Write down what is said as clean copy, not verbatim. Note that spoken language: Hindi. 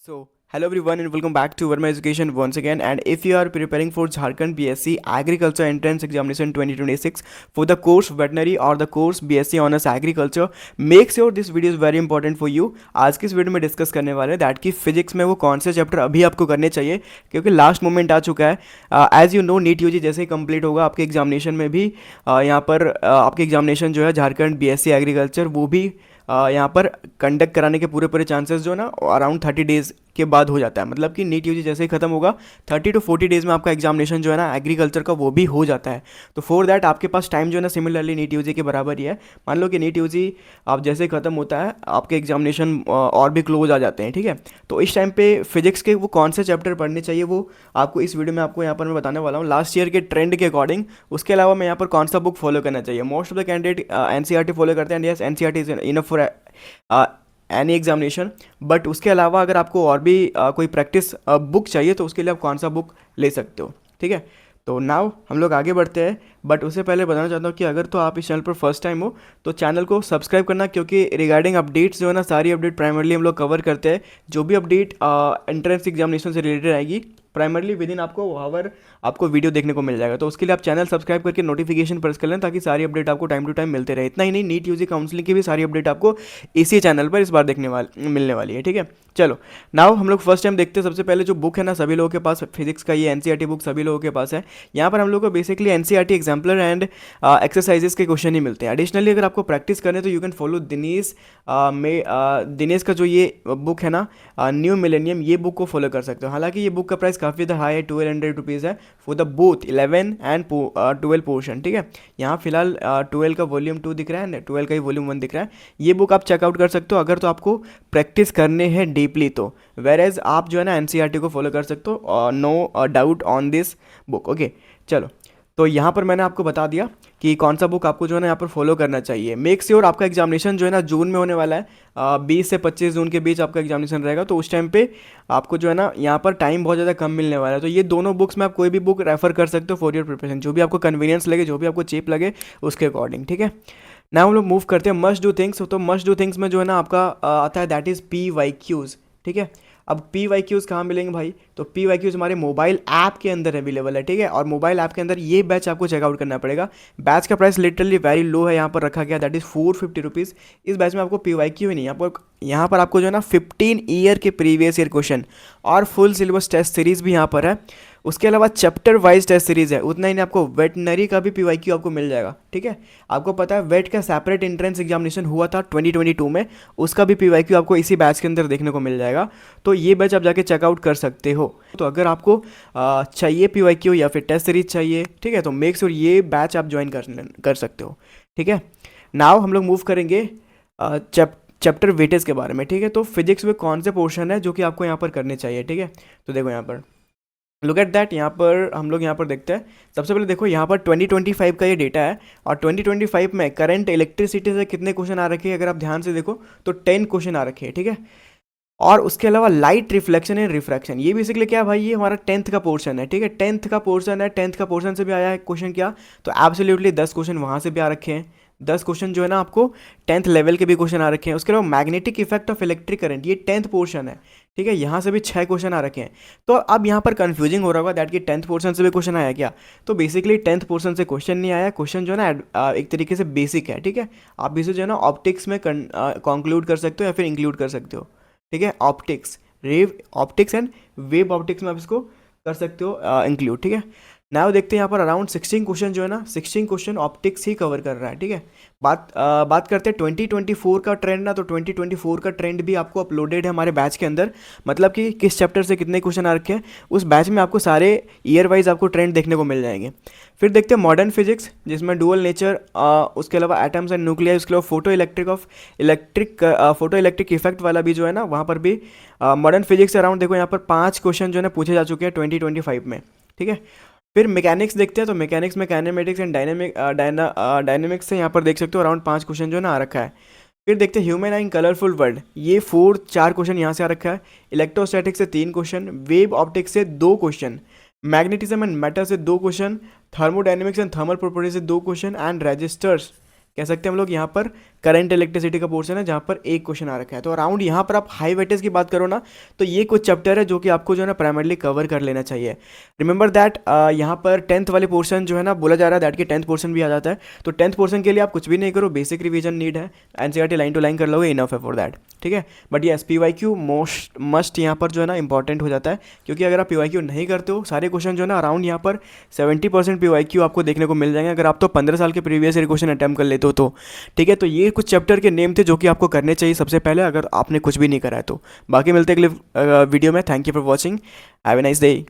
So, hello everyone and welcome back to Verma Education once again. And if you are preparing for Jharkhand BSc Agriculture Entrance Examination 2026 for the course Veterinary or the course BSc Honors Agriculture, make sure this video is very important for you. आज की इस वीडियो में डिस्कस करने वाले हैं दैट कि फिजिक्स में वो कौन से चैप्टर अभी आपको करने चाहिए, क्योंकि लास्ट मोमेंट आ चुका है. As you know, NEET UG जैसे ही कंप्लीट होगा आपके एग्जामिनेशन में भी यहाँ पर आपके एग्जामिनेशन जो है झारखंड बीएससी एग्रीकल्चर वो भी यहाँ पर कंडक्ट कराने के पूरे पूरे चांसेस जो है ना अराउंड 30 डेज़ के बाद हो जाता है. मतलब कि नीट यूजी जैसे ही खत्म होगा 30 to 40 डेज़ में आपका एग्जामिनेशन जो है ना एग्रीकल्चर का वो भी हो जाता है. तो फॉर दैट आपके पास टाइम जो है ना सिमिलरली नीट यूजी के बराबर ही है. मान लो कि नीट यूजी आप जैसे ही खत्म होता है आपके एग्जामिनेशन और भी क्लोज आ जाते हैं, ठीक है. तो इस टाइम पे फिजिक्स के वो कौन से चैप्टर पढ़ने चाहिए वो आपको इस वीडियो में आपको यहाँ पर मैं बताने वाला हूँ लास्ट ईयर के ट्रेंड के अकॉर्डिंग. उसके अलावा मैं यहाँ पर कौन सा बुक फॉलो करना चाहिए. Most of the candidate NCERT follow करते हैं. Yes, NCERT is enough for any examination. But उसके अलावा अगर आपको और भी कोई प्रैक्टिस बुक चाहिए तो उसके लिए आप कौन सा बुक ले सकते हो, ठीक है. तो नाउ हम लोग आगे बढ़ते हैं. बट उससे पहले बताना चाहता हूँ कि अगर तो आप इस चैनल पर फर्स्ट टाइम हो तो चैनल को सब्सक्राइब करना, क्योंकि रिगार्डिंग अपडेट्स जो है ना सारी अपडेट प्राइमरली हम लोग कवर करते हैं. जो भी अपडेट एंट्रेंस एग्जामिनेशन से रिलेटेड आएगी प्राइमरली विद इन आपको हावर आपको वीडियो देखने को मिल जाएगा. तो उसके लिए आप चैनल सब्सक्राइब करके नोटिफिकेशन प्रेस कर लें ताकि सारी अपडेट आपको टाइम टू टाइम मिलते रहे. इतना ही नहीं, नीट यूजी काउंसलिंग की भी सारी अपडेट आपको इसी चैनल पर इस बार मिलने वाली है, ठीक है. चलो नाउ हम लोग फर्स्ट टाइम देखते हैं. सबसे पहले जो बुक है ना सभी लोगों के पास फिजिक्स का ये एनसीईआरटी बुक सभी लोगों के पास है. यहाँ पर हम लोग को basically NCERT exemplar and exercises के क्वेश्चन ही मिलते हैं. एडिशनली अगर आपको प्रैक्टिस करने तो यू कैन फॉलो दिनेश का जो ये बुक है ना न्यू मिलेनियम, ये बुक को फॉलो कर सकते हो. हालांकि ये बुक का प्राइस काफ़ी ज़्यादा हाई है, 1200 रुपीज़ है for the both 11 and 12 portion, ठीक है. यहाँ फिलहाल 12 का वॉल्यूम 2 दिख रहा है, 12 का ही वॉल्यूम 1 दिख रहा है. ये बुक आप चेकआउट कर सकते हो अगर तो आपको प्रैक्टिस करने हैं डीपली तो. वेर एज आप जो है ना एनसीईआरटी को फॉलो कर सकते हो. No doubt on this book, okay. चलो तो यहाँ पर मैंने आपको बता दिया कि कौन सा बुक आपको जो है ना यहाँ पर फॉलो करना चाहिए. मेक श्योर आपका एग्जामिनेशन जो है ना जून में होने वाला है. 20 से 25 जून के बीच आपका एग्जामिनेशन रहेगा. तो उस टाइम पे आपको जो है ना यहाँ पर टाइम बहुत ज़्यादा कम मिलने वाला है. तो ये दोनों बुक्स में आप कोई भी बुक रेफर कर सकते हो फॉर योर प्रिपरेशन, जो भी आपको कन्वीनियंस लगे, जो भी आपको चीप लगे उसके अकॉर्डिंग, ठीक है. ना हम लोग मूव करते हैं मस्ट डू थिंग्स. तो मस्ट डू थिंग्स में जो है ना आपका आता है दैट इज़ PYQs, ठीक है. अब PYQs कहाँ मिलेंगे भाई. तो PYQs हमारे मोबाइल ऐप के अंदर अवेलेबल है, ठीक है. और मोबाइल ऐप के अंदर ये बैच आपको चेकआउट करना पड़ेगा. बैच का प्राइस लिटरली वेरी लो है, यहाँ पर रखा गया दैट इज़ 450 रुपीज़. इस बैच में आपको PYQ ही नहीं, यहाँ पर आपको जो है ना 15 ईयर के प्रीवियस ईयर क्वेश्चन और फुल सिलेबस टेस्ट सीरीज़ भी यहाँ पर है. उसके अलावा चैप्टर वाइज टेस्ट सीरीज़ है. उतना ही नहीं, आपको वेटनरी का भी PYQ आपको मिल जाएगा, ठीक है. आपको पता है वेट का सेपरेट एंट्रेंस एग्जामिनेशन हुआ था 2022 में, उसका भी PYQ आपको इसी बैच के अंदर देखने को मिल जाएगा. तो ये बैच आप जाके चेकआउट कर सकते हो. तो अगर आपको चाहिए PYQ या फिर टेस्ट सीरीज चाहिए, ठीक है, तो मेक श्योर ये बैच आप ज्वाइन कर सकते हो, ठीक है. नाउ हम लोग मूव करेंगे चैप्टर वेटेज के बारे में, ठीक है. तो फिजिक्स में कौन से पोर्शन है जो कि आपको यहाँ पर करने चाहिए, ठीक है. तो देखो यहाँ पर लुक एट दैट. यहाँ पर हम लोग यहाँ पर देखते हैं. सबसे पहले देखो यहाँ पर 2025 का ये डेटा है और 2025 में करंट इलेक्ट्रिसिटी से कितने क्वेश्चन आ रखे हैं अगर आप ध्यान से देखो तो 10 क्वेश्चन आ रखे हैं, ठीक है. और उसके अलावा लाइट रिफ्लेक्शन एंड रिफ्रैक्शन, ये बेसिकली क्या भाई, ये हमारा 10th का पोर्शन है, ठीक है. 10th का पोर्शन है, 10th का पोर्शन से भी आया है क्वेश्चन क्या. तो एब्सोल्युटली 10 क्वेश्चन वहाँ से भी आ रखे हैं. 10 क्वेश्चन जो है ना आपको 10th लेवल के भी क्वेश्चन आ रखे हैं. उसके अलावा magnetic effect of electric current, ये 10th पोर्शन है, ठीक है. यहाँ से भी 6 क्वेश्चन आ रखे हैं. तो अब यहाँ पर कंफ्यूजिंग हो रहा होगा दैट कि 10th पोर्शन से भी क्वेश्चन आया क्या. तो बेसिकली 10th पोर्शन से क्वेश्चन नहीं आया. क्वेश्चन जो है ना एक तरीके से बेसिक है, ठीक है. आप इसे जो है ना ऑप्टिक्स में कंक्लूड कर सकते हो या फिर इंक्लूड कर सकते हो, ठीक है. ऑप्टिक्स एंड वेव ऑप्टिक्स में आप इसको कर सकते हो इंक्लूड, ठीक है. नाउ देखते हैं यहाँ पर अराउंड 16 क्वेश्चन जो है ना 16 क्वेश्चन ऑप्टिक्स ही कवर कर रहा है, ठीक है. बात करते हैं 2024 का ट्रेंड ना. तो 2024 का ट्रेंड भी आपको अपलोडेड है हमारे बैच के अंदर. मतलब कि किस चैप्टर से कितने क्वेश्चन आ रखे हैं उस बैच में आपको सारे ईयर वाइज आपको ट्रेंड देखने को मिल जाएंगे. फिर देखते हैं मॉडर्न फिजिक्स जिसमें डुअल नेचर, उसके अलावा एटम्स एंड न्यूक्लियर, उसके अलावा फोटो इलेक्ट्रिक इफेक्ट वाला भी जो है ना वहाँ पर भी मॉडर्न फिजिक्स अराउंड देखो यहाँ पर 5 क्वेश्चन जो है ना पूछे जा चुके हैं 2025 में, ठीक है. फिर मैकेनिक्स देखते हैं. तो मैकेनिक्स में काइनेमेटिक्स एंड डायनेमिक्स से यहाँ पर देख सकते हो अराउंड 5 क्वेश्चन जो है ना आ रखा है. फिर देखते हैं ह्यूमन एंड कलरफुल वर्ल्ड, ये 4 क्वेश्चन यहाँ से आ रखा है. इलेक्ट्रोस्टैटिक्स से 3 क्वेश्चन, वेव ऑप्टिक्स से 2 क्वेश्चन, मैग्नेटिज्म एंड मैटर से 2 question, thermodynamics and thermal property से 2 क्वेश्चन एंड रजिस्टर्स कह सकते हैं हम लोग यहाँ पर करंट इलेक्ट्रिसिटी का पोर्शन है, जहाँ पर एक क्वेश्चन आ रखा है। तो अराउंड यहाँ पर आप हाई वेटेज की बात करो ना, तो ये कुछ चैप्टर है जो कि आपको जो है ना प्राइमरली कवर कर लेना चाहिए। रिमेंबर दैट यहाँ पर 10th वाले पोर्शन जो है ना बोला जा रहा है दैट कि 10th पोर्शन भी आ जाता है। तो 10th पोर्शन के लिए आप कुछ भी नहीं करो, बेसिक रिवीजन नीड है, एनसीईआरटी लाइन टू लाइन कर लोगे, इनफ है फॉर दैट, ठीक है। बट ये SPYQ मोस्ट मस्ट यहाँ पर जो है ना इंपॉर्टेंट हो जाता है, क्योंकि अगर आप PYQ नहीं करते हो, सारे क्वेश्चन जो है ना अराउंड यहाँ पर 70% PYQ आपको देखने को मिल जाएंगे, अगर आप तो 15 साल के प्रीवियस ईयर क्वेश्चन अटैम्प्ट कर लेते हो तो, ठीक है। तो ये कुछ चैप्टर के नेम थे जो कि आपको करने चाहिए सबसे पहले, अगर आपने कुछ भी नहीं करा है तो। बाकी मिलते हैं अगले वीडियो में। Thank you for watching, have a nice day.